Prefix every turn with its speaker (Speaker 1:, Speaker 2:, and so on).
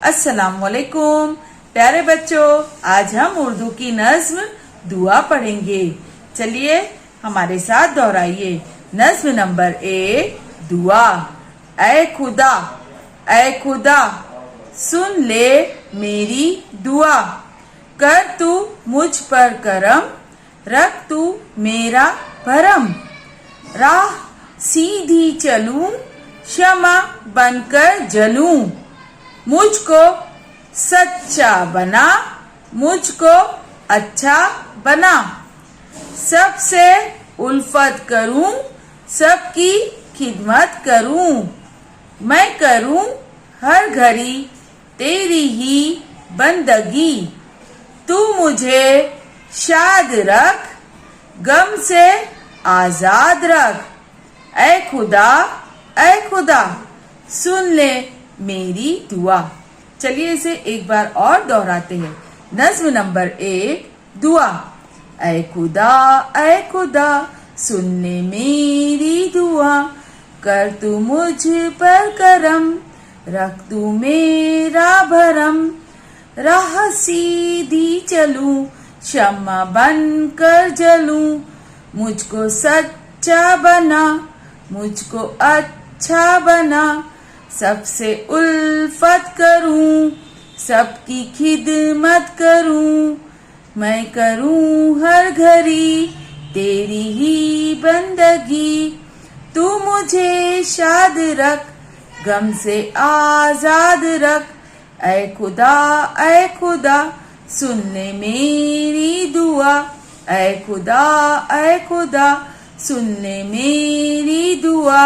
Speaker 1: अस्सलाम वालेकुम प्यारे बच्चों, आज हम उर्दू की नज्म दुआ पढ़ेंगे। चलिए हमारे साथ दोहराइए। नज्म नंबर 1 दुआ। ऐ खुदा सुन ले मेरी दुआ, कर तू मुझ पर करम, रख तू मेरा भरम। राह सीधी चलूं, शमा बनकर जलूं, मुझको सच्चा बना, मुझको अच्छा बना। सबसे उल्फत करूं, सबकी खिदमत करूं, मैं करूं हर घड़ी तेरी ही बंदगी। तू मुझे शाद रख, गम से आजाद रख। ऐ खुदा सुन ले मेरी दुआ। चलिए इसे एक बार और दोहराते हैं। नज्म नंबर 1 दुआ। ऐ खुदा सुन ले मेरी दुआ, कर तू मुझ पर करम, रख तू मेरा भरम। राह सीधी चलूं, शम्मा बन कर जलूं, मुझको सच्चा बना, मुझको अच्छा बना। सबसे उल्फत करूं, सबकी खिदमत करूं, मैं करूं हर घड़ी तेरी ही बंदगी। तू मुझे शाद रख, गम से आजाद रख। ऐ खुदा सुन ले मेरी दुआ। ऐ खुदा सुन ले मेरी दुआ।